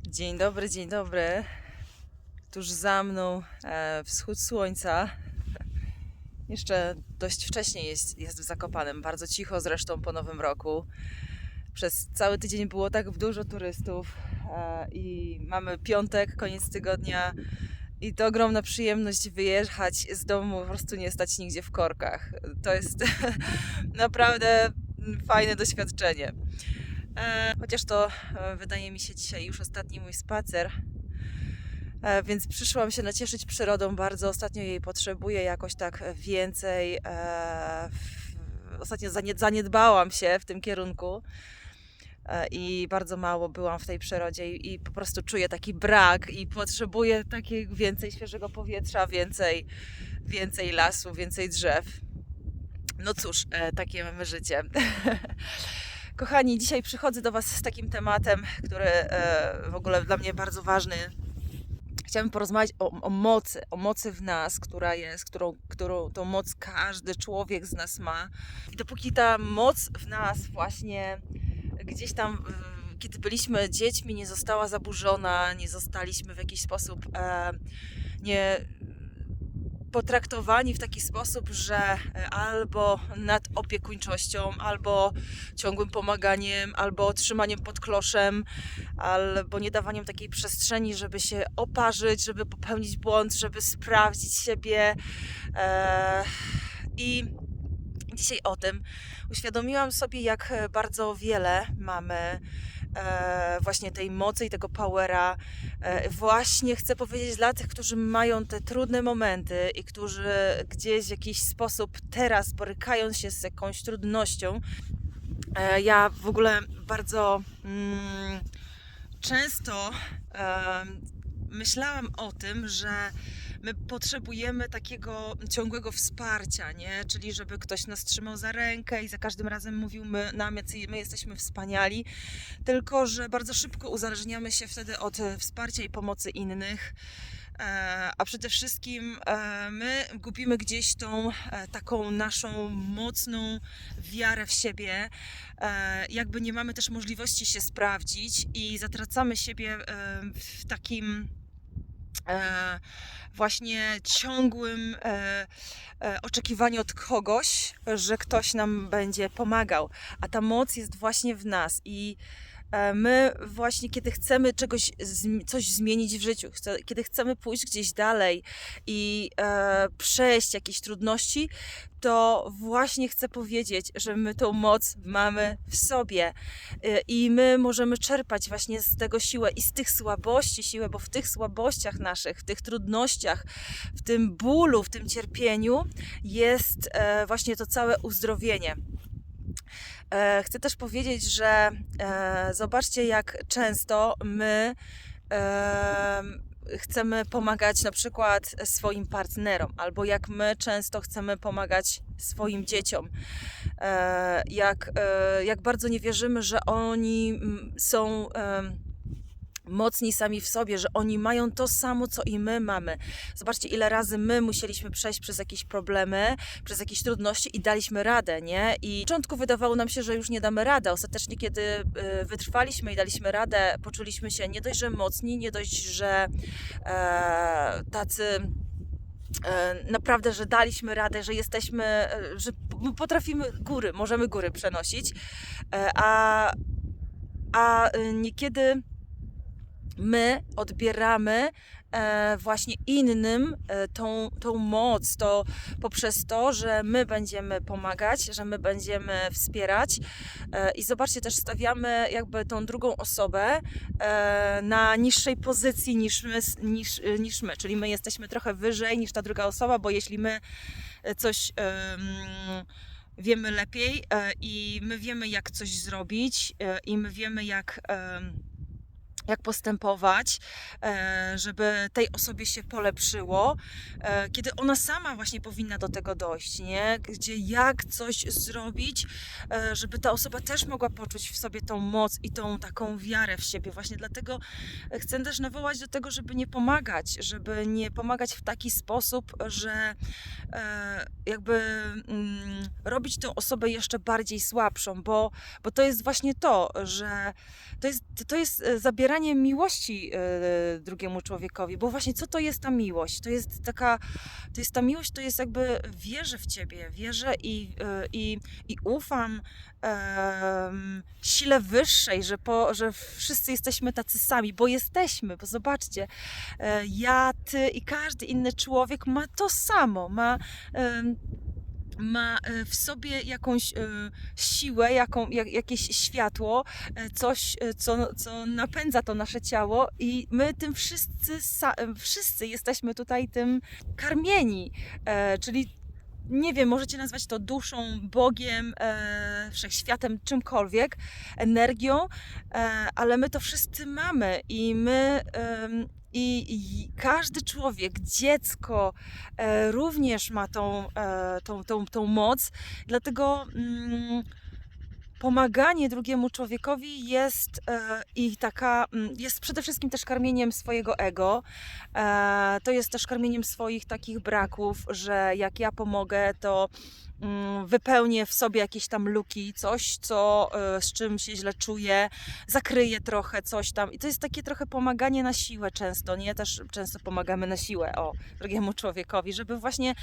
Dzień dobry, dzień dobry. Tuż za mną wschód słońca. Jeszcze dość wcześnie jest w Zakopanem, bardzo cicho zresztą po Nowym Roku. Przez cały tydzień było tak dużo turystów i mamy piątek, koniec tygodnia i to ogromna przyjemność wyjechać z domu, po prostu nie stać nigdzie w korkach. To jest naprawdę fajne doświadczenie. Chociaż to wydaje mi się dzisiaj już ostatni mój spacer. Więc przyszłam się nacieszyć przyrodą bardzo. Ostatnio jej potrzebuję jakoś tak więcej. Ostatnio zaniedbałam się w tym kierunku i bardzo mało byłam w tej przyrodzie i po prostu czuję taki brak i potrzebuję takiego więcej świeżego powietrza, więcej lasu, więcej drzew. No cóż, takie mamy życie. Kochani, dzisiaj przychodzę do Was z takim tematem, który w ogóle dla mnie bardzo ważny. Chciałabym porozmawiać o mocy w nas, którą tą moc każdy człowiek z nas ma. I dopóki ta moc w nas właśnie gdzieś tam, kiedy byliśmy dziećmi, nie została zaburzona, nie zostaliśmy w jakiś sposób nie potraktowani w taki sposób, że albo nadopiekuńczością, albo ciągłym pomaganiem, albo trzymaniem pod kloszem, albo nie dawaniem takiej przestrzeni, żeby się oparzyć, żeby popełnić błąd, żeby sprawdzić siebie. I dzisiaj o tym uświadomiłam sobie, jak bardzo wiele mamy właśnie tej mocy i tego powera. Właśnie chcę powiedzieć dla tych, którzy mają te trudne momenty i którzy gdzieś w jakiś sposób teraz borykają się z jakąś trudnością. Ja w ogóle bardzo często myślałam o tym, że my potrzebujemy takiego ciągłego wsparcia, nie? Czyli żeby ktoś nas trzymał za rękę i za każdym razem mówił nam, jacy my jesteśmy wspaniali, tylko że bardzo szybko uzależniamy się wtedy od wsparcia i pomocy innych. A przede wszystkim my gubimy gdzieś tą taką naszą mocną wiarę w siebie. Jakby nie mamy też możliwości się sprawdzić i zatracamy siebie w takim właśnie ciągłym oczekiwaniu od kogoś, że ktoś nam będzie pomagał. A ta moc jest właśnie w nas i my właśnie, kiedy chcemy coś zmienić w życiu, kiedy chcemy pójść gdzieś dalej i przejść jakieś trudności, to właśnie chcę powiedzieć, że my tą moc mamy w sobie i my możemy czerpać właśnie z tego siłę i z tych słabości siłę, bo w tych słabościach naszych, w tych trudnościach, w tym bólu, w tym cierpieniu jest właśnie to całe uzdrowienie. Chcę też powiedzieć, że zobaczcie, jak często my chcemy pomagać na przykład swoim partnerom, albo jak my często chcemy pomagać swoim dzieciom. Jak bardzo nie wierzymy, że oni są mocni sami w sobie, że oni mają to samo, co i my mamy. Zobaczcie, ile razy my musieliśmy przejść przez jakieś problemy, przez jakieś trudności i daliśmy radę, nie? I na początku wydawało nam się, że już nie damy rady. Ostatecznie, kiedy wytrwaliśmy i daliśmy radę, poczuliśmy się nie dość, że mocni, nie dość, że tacy naprawdę, że daliśmy radę, że jesteśmy, że potrafimy możemy góry przenosić, a niekiedy my odbieramy właśnie innym tą moc, to poprzez to, że my będziemy pomagać, że my będziemy wspierać i zobaczcie, też stawiamy jakby tą drugą osobę na niższej pozycji niż my, czyli my jesteśmy trochę wyżej niż ta druga osoba, bo jeśli my coś wiemy lepiej i my wiemy, jak coś zrobić i my wiemy, jak postępować, żeby tej osobie się polepszyło, kiedy ona sama właśnie powinna do tego dojść, nie? Gdzie jak coś zrobić, żeby ta osoba też mogła poczuć w sobie tą moc i tą taką wiarę w siebie. Właśnie dlatego chcę też nawołać do tego, żeby nie pomagać w taki sposób, że jakby robić tę osobę jeszcze bardziej słabszą, bo to jest właśnie to, że to jest zabieranie okazanie miłości drugiemu człowiekowi, bo właśnie co to jest ta miłość? Ta miłość to jest jakby wierzę w Ciebie, wierzę i ufam sile wyższej, że wszyscy jesteśmy tacy sami, bo jesteśmy, bo zobaczcie, ja, Ty i każdy inny człowiek ma to samo, ma w sobie jakąś siłę, jakieś światło, coś, co napędza to nasze ciało i my tym wszyscy jesteśmy tutaj tym karmieni, czyli nie wiem, możecie nazwać to duszą, Bogiem, wszechświatem, czymkolwiek, energią, ale my to wszyscy mamy i i każdy człowiek, dziecko również ma tą moc, dlatego pomaganie drugiemu człowiekowi jest przede wszystkim też karmieniem swojego ego. To jest też karmieniem swoich takich braków, że jak ja pomogę, to wypełnię w sobie jakieś tam luki, coś, z czym się źle czuję, zakryję trochę coś tam. I to jest takie trochę pomaganie na siłę często, nie? Też często pomagamy na siłę drugiemu człowiekowi, żeby właśnie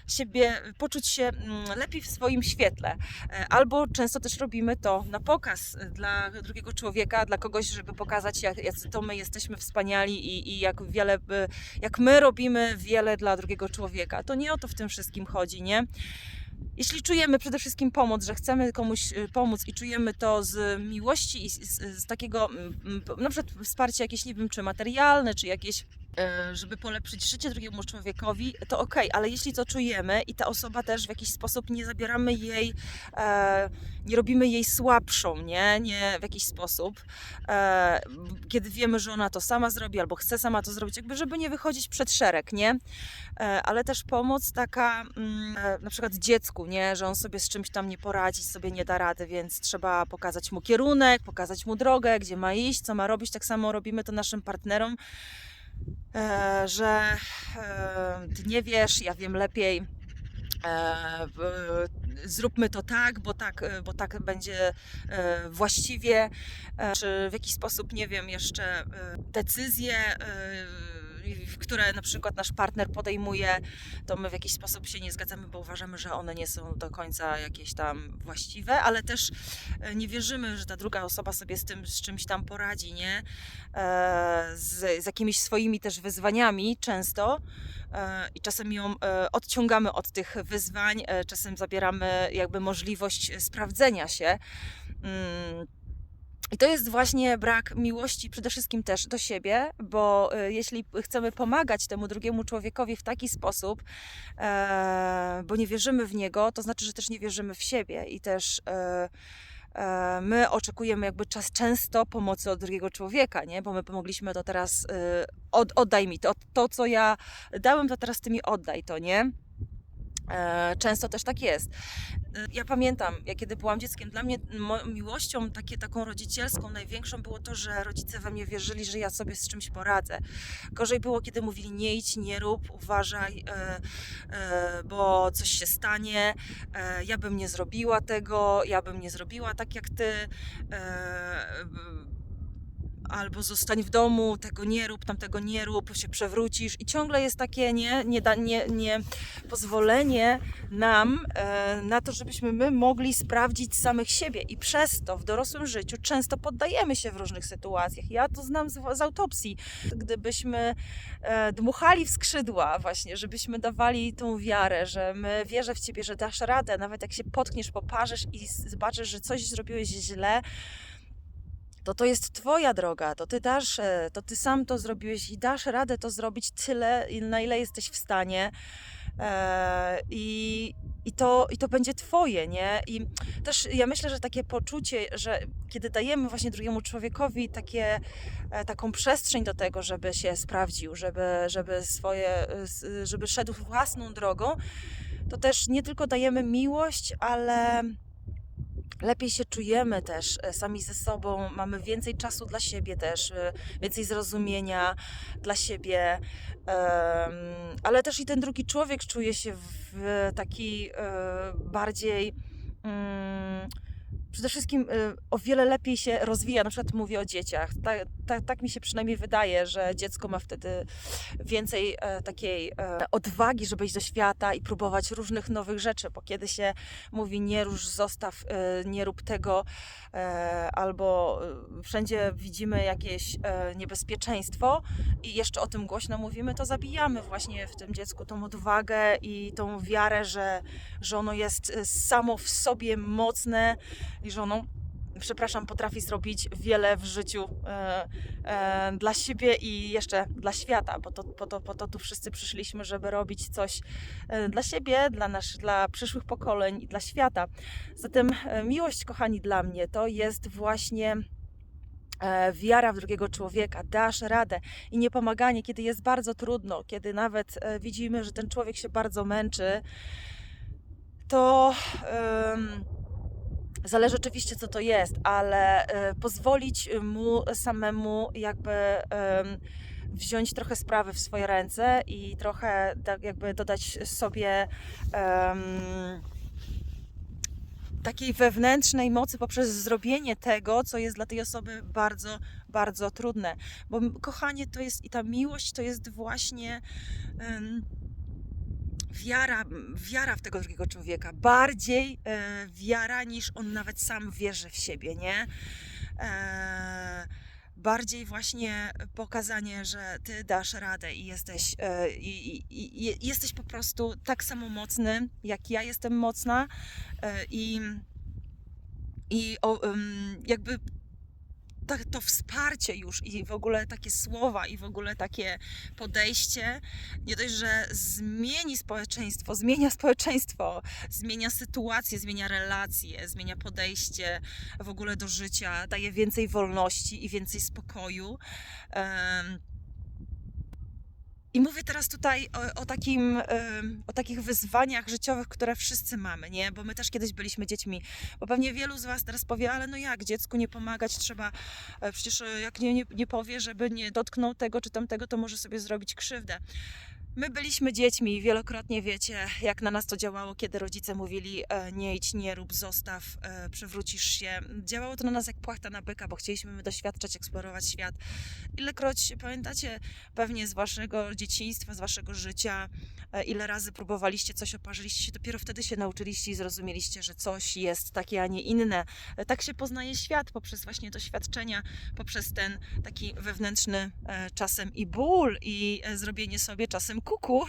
siebie poczuć się lepiej w swoim świetle. Albo często też robimy to na pokaz dla drugiego człowieka, dla kogoś, żeby pokazać, jacy to my jesteśmy wspaniali i jak my robimy wiele dla drugiego człowieka. To nie o to w tym wszystkim chodzi, nie? Jeśli czujemy przede wszystkim pomoc, że chcemy komuś pomóc i czujemy to z miłości i z takiego, na przykład wsparcie jakieś, nie wiem, czy materialne, czy jakieś, żeby polepszyć życie drugiemu człowiekowi, to okej, ale jeśli to czujemy i ta osoba też w jakiś sposób nie zabieramy jej, nie robimy jej słabszą, nie w jakiś sposób, kiedy wiemy, że ona to sama zrobi albo chce sama to zrobić, jakby żeby nie wychodzić przed szereg, nie? Ale też pomoc taka, na przykład dziecku, nie? Że on sobie z czymś tam nie poradzi, sobie nie da rady, więc trzeba pokazać mu kierunek, pokazać mu drogę, gdzie ma iść, co ma robić. Tak samo robimy to naszym partnerom, że ty nie wiesz, ja wiem lepiej, zróbmy to tak, bo tak będzie właściwie, czy w jakiś sposób, nie wiem, jeszcze decyzje, które na przykład nasz partner podejmuje, to my w jakiś sposób się nie zgadzamy, bo uważamy, że one nie są do końca jakieś tam właściwe, ale też nie wierzymy, że ta druga osoba sobie z czymś tam poradzi, nie? Z jakimiś swoimi też wyzwaniami często i czasem ją odciągamy od tych wyzwań, czasem zabieramy jakby możliwość sprawdzenia się. I to jest właśnie brak miłości przede wszystkim też do siebie, bo jeśli chcemy pomagać temu drugiemu człowiekowi w taki sposób, bo nie wierzymy w niego, to znaczy, że też nie wierzymy w siebie i też my oczekujemy jakby często pomocy od drugiego człowieka, nie? Bo my pomogliśmy, to teraz oddaj mi to, co ja dałem, to teraz ty mi oddaj to, nie? Często też tak jest. Ja pamiętam, kiedy byłam dzieckiem, dla mnie miłością taką rodzicielską największą było to, że rodzice we mnie wierzyli, że ja sobie z czymś poradzę. Gorzej było, kiedy mówili nie idź, nie rób, uważaj, bo coś się stanie, ja bym nie zrobiła tego, ja bym nie zrobiła tak jak ty, albo zostań w domu, tego nie rób, tamtego nie rób, się przewrócisz i ciągle jest takie nie pozwolenie nam na to, żebyśmy my mogli sprawdzić samych siebie i przez to w dorosłym życiu często poddajemy się w różnych sytuacjach. Ja to znam z autopsji. Gdybyśmy dmuchali w skrzydła właśnie, żebyśmy dawali tą wiarę, że my wierzę w Ciebie, że dasz radę, nawet jak się potkniesz, poparzysz i zobaczysz, że coś zrobiłeś źle, to jest Twoja droga, to Ty sam to zrobiłeś i dasz radę to zrobić tyle, na ile jesteś w stanie i to będzie Twoje, nie? I też ja myślę, że takie poczucie, że kiedy dajemy właśnie drugiemu człowiekowi taką przestrzeń do tego, żeby się sprawdził, żeby szedł własną drogą, to też nie tylko dajemy miłość, ale lepiej się czujemy też sami ze sobą, mamy więcej czasu dla siebie też, więcej zrozumienia dla siebie, ale też i ten drugi człowiek czuje się w taki bardziej przede wszystkim o wiele lepiej się rozwija. Na przykład mówię o dzieciach. Tak mi się przynajmniej wydaje, że dziecko ma wtedy więcej takiej odwagi, żeby iść do świata i próbować różnych nowych rzeczy, bo kiedy się mówi nie rusz, zostaw, nie rób tego, albo wszędzie widzimy jakieś niebezpieczeństwo i jeszcze o tym głośno mówimy, to zabijamy właśnie w tym dziecku tą odwagę i tą wiarę, że ono jest samo w sobie mocne i że ono, przepraszam, potrafi zrobić wiele w życiu dla siebie i jeszcze dla świata, bo po to tu wszyscy przyszliśmy, żeby robić coś dla siebie, dla przyszłych pokoleń i dla świata. Zatem miłość, kochani, dla mnie to jest właśnie wiara w drugiego człowieka, dasz radę i niepomaganie, kiedy jest bardzo trudno, kiedy nawet widzimy, że ten człowiek się bardzo męczy, to zależy oczywiście, co to jest, ale pozwolić mu samemu jakby wziąć trochę sprawy w swoje ręce i trochę tak jakby dodać sobie takiej wewnętrznej mocy poprzez zrobienie tego, co jest dla tej osoby bardzo, bardzo trudne. Bo kochanie to jest i ta miłość to jest właśnie wiara w tego drugiego człowieka. Bardziej wiara niż on nawet sam wierzy w siebie, nie? Bardziej właśnie pokazanie, że ty dasz radę i jesteś po prostu tak samo mocny, jak ja jestem mocna jakby to wsparcie już i w ogóle takie słowa i w ogóle takie podejście nie dość, że zmienia społeczeństwo, zmienia sytuację, zmienia relacje, zmienia podejście w ogóle do życia, daje więcej wolności i więcej spokoju. I mówię teraz tutaj o takich wyzwaniach życiowych, które wszyscy mamy, nie? Bo my też kiedyś byliśmy dziećmi. Bo pewnie wielu z was teraz powie, ale no jak, dziecku nie pomagać trzeba, przecież jak nie powie, żeby nie dotknął tego czy tamtego, to może sobie zrobić krzywdę. My byliśmy dziećmi i wielokrotnie wiecie, jak na nas to działało, kiedy rodzice mówili nie idź, nie rób, zostaw, przewrócisz się. Działało to na nas jak płachta na byka, bo chcieliśmy doświadczać, eksplorować świat. Ilekroć pamiętacie pewnie z waszego dzieciństwa, z waszego życia, ile razy próbowaliście coś, oparzyliście się, dopiero wtedy się nauczyliście i zrozumieliście, że coś jest takie, a nie inne. Tak się poznaje świat poprzez właśnie doświadczenia, poprzez ten taki wewnętrzny czasem i ból i zrobienie sobie czasem kuku,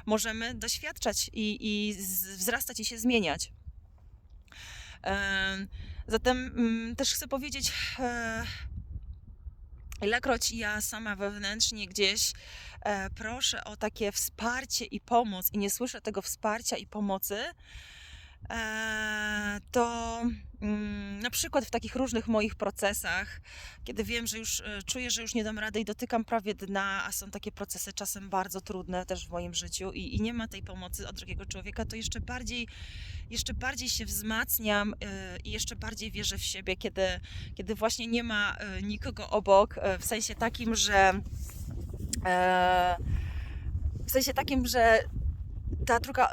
możemy doświadczać i wzrastać i się zmieniać. Zatem też chcę powiedzieć, ilekroć ja sama wewnętrznie gdzieś proszę o takie wsparcie i pomoc i nie słyszę tego wsparcia i pomocy, to na przykład w takich różnych moich procesach, kiedy wiem, że już czuję, że już nie dam rady i dotykam prawie dna, a są takie procesy czasem bardzo trudne też w moim życiu i nie ma tej pomocy od drugiego człowieka, to jeszcze bardziej się wzmacniam i jeszcze bardziej wierzę w siebie, kiedy właśnie nie ma nikogo obok, w sensie takim, że ta druga,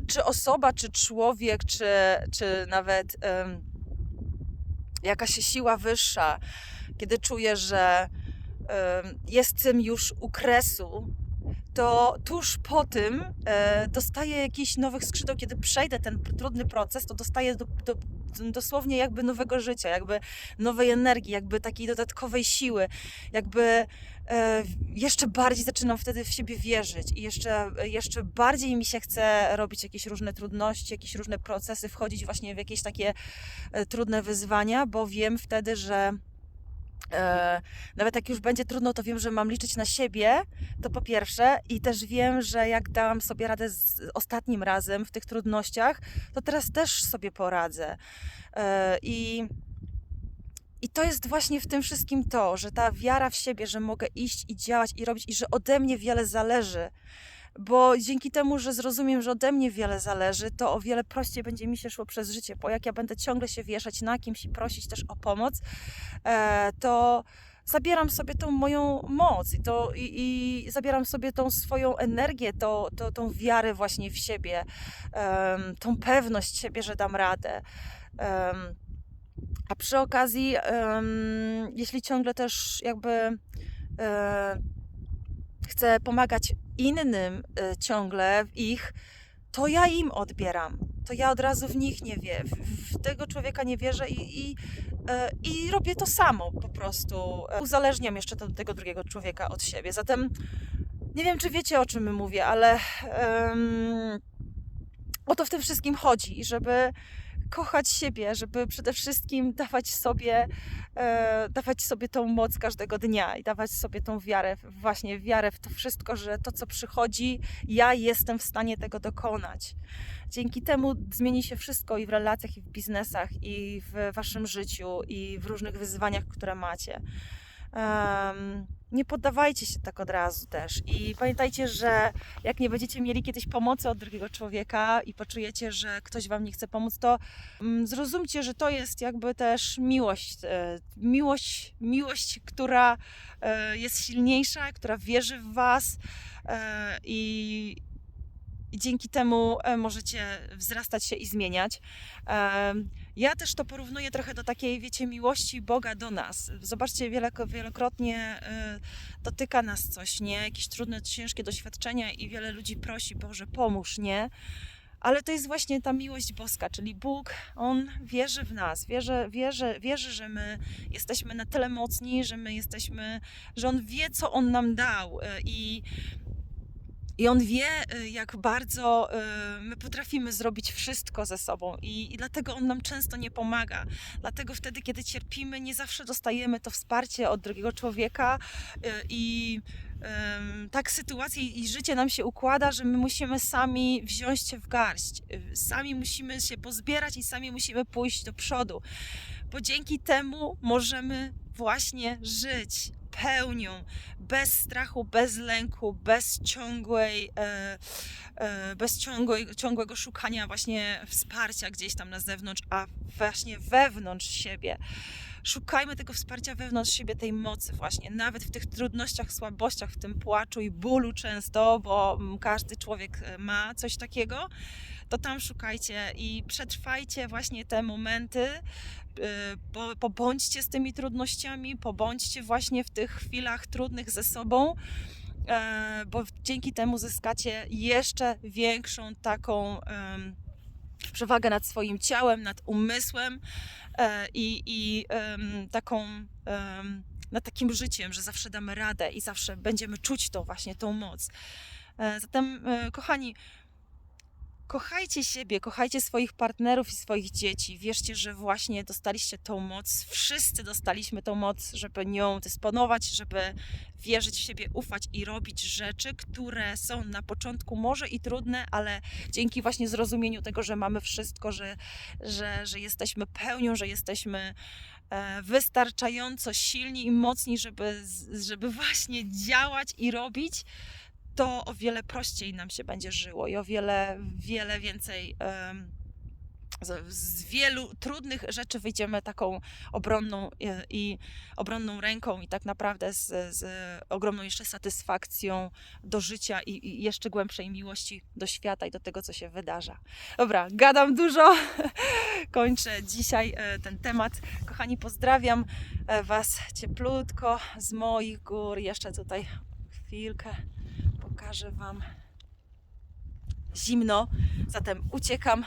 czy osoba, czy człowiek, czy nawet jakaś siła wyższa, kiedy czuję, że jestem już u kresu, to tuż po tym dostaję jakichś nowych skrzydeł, kiedy przejdę ten trudny proces, to dostaję dosłownie jakby nowego życia, jakby nowej energii, jakby takiej dodatkowej siły, jakby jeszcze bardziej zaczynam wtedy w siebie wierzyć i jeszcze bardziej mi się chce robić jakieś różne trudności, jakieś różne procesy, wchodzić właśnie w jakieś takie trudne wyzwania, bo wiem wtedy, że nawet jak już będzie trudno, to wiem, że mam liczyć na siebie, to po pierwsze, i też wiem, że jak dałam sobie radę z ostatnim razem w tych trudnościach, to teraz też sobie poradzę. I to jest właśnie w tym wszystkim to, że ta wiara w siebie, że mogę iść i działać i robić i że ode mnie wiele zależy. Bo dzięki temu, że zrozumiem, że ode mnie wiele zależy, to o wiele prościej będzie mi się szło przez życie, bo jak ja będę ciągle się wieszać na kimś i prosić też o pomoc, to zabieram sobie tą moją moc i zabieram sobie tą swoją energię, tą wiarę właśnie w siebie, tą pewność siebie, że dam radę. A przy okazji, jeśli ciągle też jakby chcę pomagać innym ciągle w ich, to ja im odbieram. To ja od razu w nich nie wierzę, w tego człowieka nie wierzę i robię to samo po prostu. Uzależniam jeszcze tego drugiego człowieka od siebie. Zatem nie wiem, czy wiecie, o czym mówię, ale o to w tym wszystkim chodzi, żeby kochać siebie, żeby przede wszystkim dawać sobie tą moc każdego dnia i dawać sobie tą wiarę, właśnie wiarę w to wszystko, że to, co przychodzi, ja jestem w stanie tego dokonać. Dzięki temu zmieni się wszystko i w relacjach, i w biznesach, i w waszym życiu, i w różnych wyzwaniach, które macie. Nie poddawajcie się tak od razu też i pamiętajcie, że jak nie będziecie mieli kiedyś pomocy od drugiego człowieka i poczujecie, że ktoś wam nie chce pomóc, to zrozumcie, że to jest jakby też miłość, która jest silniejsza, która wierzy w was i dzięki temu możecie wzrastać się i zmieniać. Ja też to porównuję trochę do takiej, wiecie, miłości Boga do nas. Zobaczcie, wielokrotnie dotyka nas coś, nie? Jakieś trudne, ciężkie doświadczenia i wiele ludzi prosi, Boże, pomóż, nie? Ale to jest właśnie ta miłość boska, czyli Bóg, On wierzy w nas, wierzy, że my jesteśmy na tyle mocni, że On wie, co On nam dał i On wie, jak bardzo my potrafimy zrobić wszystko ze sobą i dlatego On nam często nie pomaga. Dlatego wtedy, kiedy cierpimy, nie zawsze dostajemy to wsparcie od drugiego człowieka i tak sytuacja i życie nam się układa, że my musimy sami wziąć się w garść. Sami musimy się pozbierać i sami musimy pójść do przodu. Bo dzięki temu możemy właśnie żyć pełnią, bez strachu, bez lęku, bez ciągłego szukania właśnie wsparcia gdzieś tam na zewnątrz, a właśnie wewnątrz siebie. Szukajmy tego wsparcia wewnątrz siebie, tej mocy właśnie, nawet w tych trudnościach, słabościach, w tym płaczu i bólu często, bo każdy człowiek ma coś takiego, to tam szukajcie i przetrwajcie właśnie te momenty, pobądźcie z tymi trudnościami, pobądźcie właśnie w tych chwilach trudnych ze sobą, bo dzięki temu zyskacie jeszcze większą taką przewagę nad swoim ciałem, nad umysłem i nad takim życiem, że zawsze damy radę i zawsze będziemy czuć to właśnie, tą moc. Zatem, kochani, kochajcie siebie, kochajcie swoich partnerów i swoich dzieci. Wierzcie, że właśnie dostaliście tą moc. Wszyscy dostaliśmy tą moc, żeby nią dysponować, żeby wierzyć w siebie, ufać i robić rzeczy, które są na początku może i trudne, ale dzięki właśnie zrozumieniu tego, że mamy wszystko, że jesteśmy pełnią, że jesteśmy wystarczająco silni i mocni, żeby właśnie działać i robić, to o wiele prościej nam się będzie żyło i o wiele więcej z wielu trudnych rzeczy wyjdziemy taką obronną ręką i tak naprawdę z ogromną jeszcze satysfakcją do życia i jeszcze głębszej miłości do świata i do tego, co się wydarza. Dobra, gadam dużo, kończę dzisiaj ten temat. Kochani, pozdrawiam was cieplutko z moich gór. Jeszcze tutaj chwilkę pokażę wam. Zimno, zatem uciekam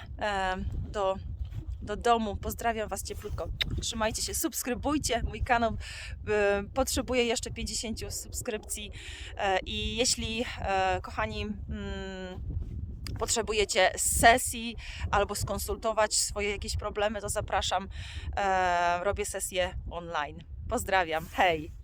do domu. Pozdrawiam was cieplutko. Trzymajcie się, subskrybujcie mój kanał. Potrzebuję jeszcze 50 subskrypcji i jeśli, kochani, potrzebujecie sesji albo skonsultować swoje jakieś problemy, to zapraszam. Robię sesję online. Pozdrawiam. Hej!